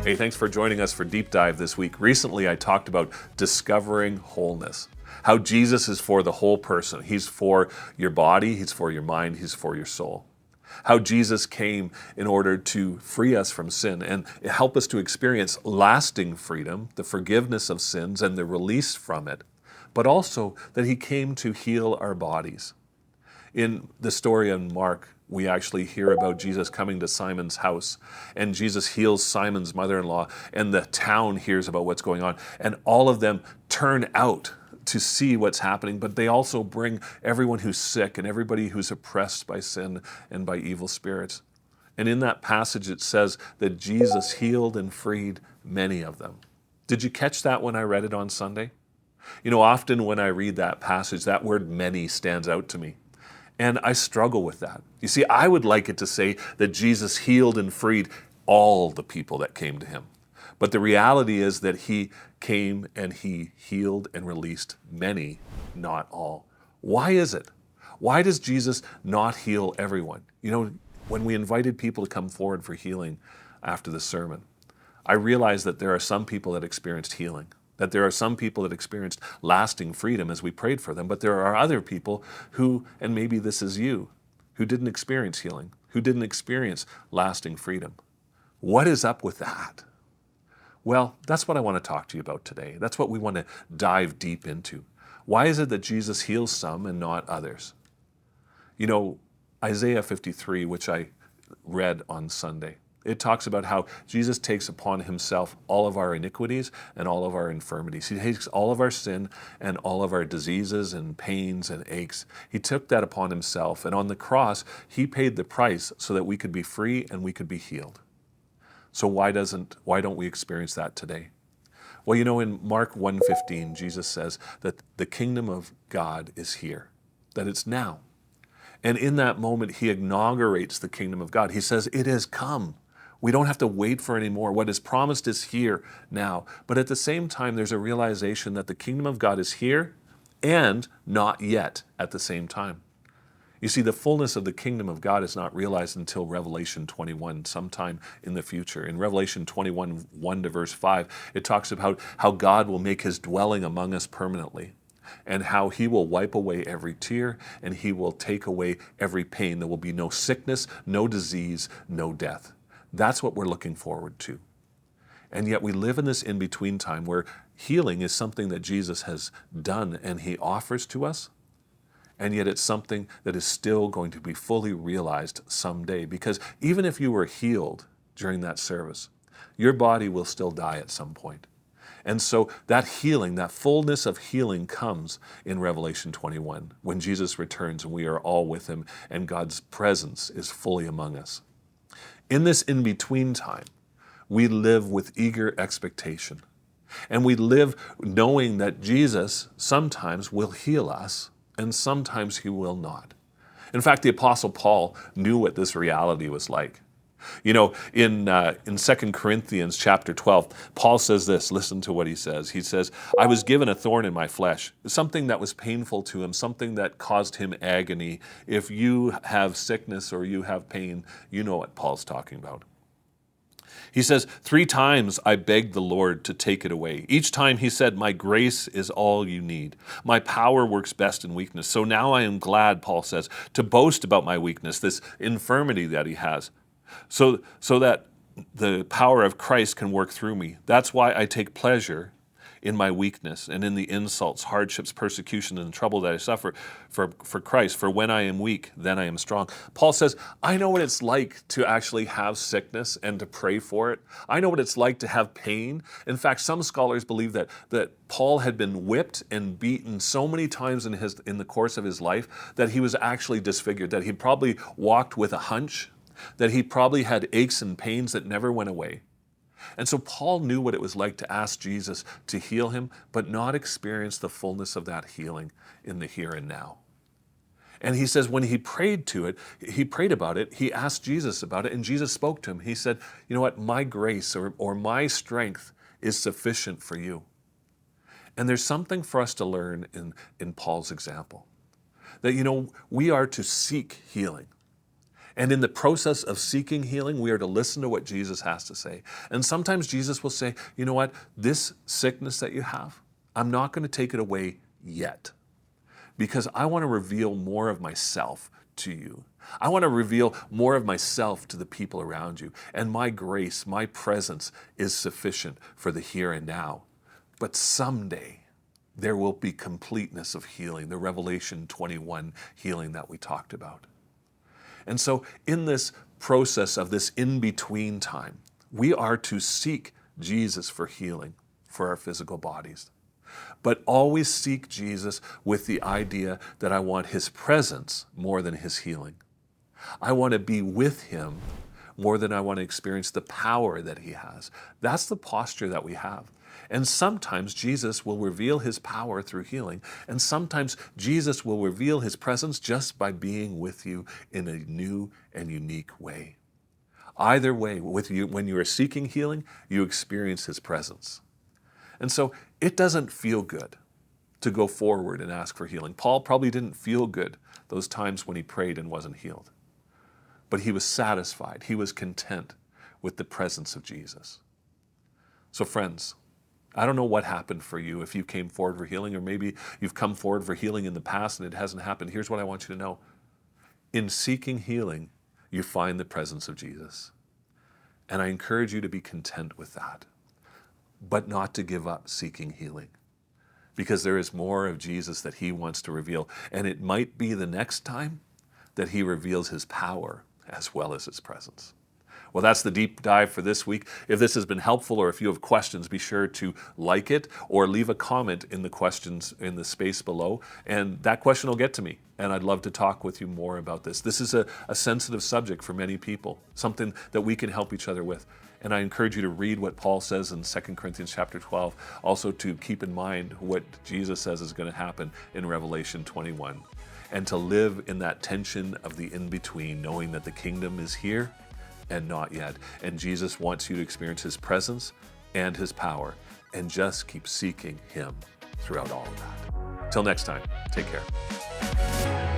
Hey, thanks for joining us for Deep Dive this week. Recently, I talked about discovering wholeness, how Jesus is for the whole person. He's for your body, He's for your mind, He's for your soul. How Jesus came in order to free us from sin and help us to experience lasting freedom, the forgiveness of sins and the release from it, but also that He came to heal our bodies. In the story in Mark, we actually hear about Jesus coming to Simon's house, and Jesus heals Simon's mother-in-law, and the town hears about what's going on, and all of them turn out to see what's happening, but they also bring everyone who's sick and everybody who's oppressed by sin and by evil spirits. And in that passage, it says that Jesus healed and freed many of them. Did you catch that when I read it on Sunday? You know, often when I read that passage, that word many stands out to me. And I struggle with that. You see, I would like it to say that Jesus healed and freed all the people that came to Him. But the reality is that He came and He healed and released many, not all. Why is it? Why does Jesus not heal everyone? You know, when we invited people to come forward for healing after the sermon, I realized that there are some people that experienced healing, that there are some people that experienced lasting freedom as we prayed for them, but there are other people who, and maybe this is you, who didn't experience healing, who didn't experience lasting freedom. What is up with that? Well, that's what I want to talk to you about today. That's what we want to dive deep into. Why is it that Jesus heals some and not others? You know, Isaiah 53, which I read on Sunday, it talks about how Jesus takes upon Himself all of our iniquities and all of our infirmities. He takes all of our sin and all of our diseases and pains and aches. He took that upon Himself, and on the cross, He paid the price so that we could be free and we could be healed. So why don't we experience that today? Well, you know, in Mark 1:15, Jesus says that the kingdom of God is here, that it's now. And in that moment, He inaugurates the kingdom of God. He says, it has come. We don't have to wait for any more. What is promised is here now. But at the same time, there's a realization that the kingdom of God is here and not yet at the same time. You see, the fullness of the kingdom of God is not realized until Revelation 21, sometime in the future. In Revelation 21, 1 to verse 5, it talks about how God will make His dwelling among us permanently, and how He will wipe away every tear, and He will take away every pain. There will be no sickness, no disease, no death. That's what we're looking forward to. And yet we live in this in-between time where healing is something that Jesus has done and He offers to us, and yet it's something that is still going to be fully realized someday. Because even if you were healed during that service, your body will still die at some point. And so that healing, that fullness of healing comes in Revelation 21, when Jesus returns and we are all with Him and God's presence is fully among us. In this in-between time, we live with eager expectation. And we live knowing that Jesus sometimes will heal us and sometimes He will not. In fact, the Apostle Paul knew what this reality was like. You know, in 2 Corinthians chapter 12, Paul says this. Listen to what he says. He says, I was given a thorn in my flesh, something that was painful to him, something that caused him agony. If you have sickness or you have pain, you know what Paul's talking about. He says, 3 times I begged the Lord to take it away. Each time He said, my grace is all you need. My power works best in weakness. So now I am glad, Paul says, to boast about my weakness, this infirmity that he has, so that the power of Christ can work through me. That's why I take pleasure in my weakness and in the insults, hardships, persecution, and trouble that I suffer for Christ. For when I am weak, then I am strong. Paul says, I know what it's like to actually have sickness and to pray for it. I know what it's like to have pain. In fact, some scholars believe that Paul had been whipped and beaten so many times in the course of his life that he was actually disfigured, that he probably walked with a hunch, that he probably had aches and pains that never went away. And so Paul knew what it was like to ask Jesus to heal him, but not experience the fullness of that healing in the here and now. And he says when he prayed about it, he asked Jesus about it, and Jesus spoke to him. He said, you know what, my grace or my strength is sufficient for you. And there's something for us to learn in Paul's example. That, you know, we are to seek healing. And in the process of seeking healing, we are to listen to what Jesus has to say. And sometimes Jesus will say, you know what, this sickness that you have, I'm not going to take it away yet, because I want to reveal more of myself to you. I want to reveal more of myself to the people around you. And my grace, my presence is sufficient for the here and now. But someday there will be completeness of healing, the Revelation 21 healing that we talked about. And so in this process of this in-between time, we are to seek Jesus for healing for our physical bodies. But always seek Jesus with the idea that I want his presence more than his healing. I want to be with him more than I want to experience the power that he has. That's the posture that we have. And sometimes Jesus will reveal his power through healing, and sometimes Jesus will reveal his presence just by being with you in a new and unique way. Either way, with you, when you are seeking healing, you experience his presence. And so it doesn't feel good to go forward and ask for healing. Paul probably didn't feel good those times when he prayed and wasn't healed. But he was satisfied. He was content with the presence of Jesus. So friends, I don't know what happened for you if you came forward for healing, or maybe you've come forward for healing in the past and it hasn't happened. Here's what I want you to know. In seeking healing, you find the presence of Jesus. And I encourage you to be content with that, but not to give up seeking healing, because there is more of Jesus that he wants to reveal. And it might be the next time that he reveals his power as well as his presence. Well, that's the deep dive for this week. If this has been helpful, or if you have questions, be sure to like it or leave a comment in the questions in the space below. And that question will get to me. And I'd love to talk with you more about this. This is a sensitive subject for many people, something that we can help each other with. And I encourage you to read what Paul says in 2 Corinthians chapter 12. Also to keep in mind what Jesus says is going to happen in Revelation 21. And to live in that tension of the in-between, knowing that the kingdom is here and not yet. And Jesus wants you to experience his presence and his power, and just keep seeking him throughout all of that. Till next time, take care.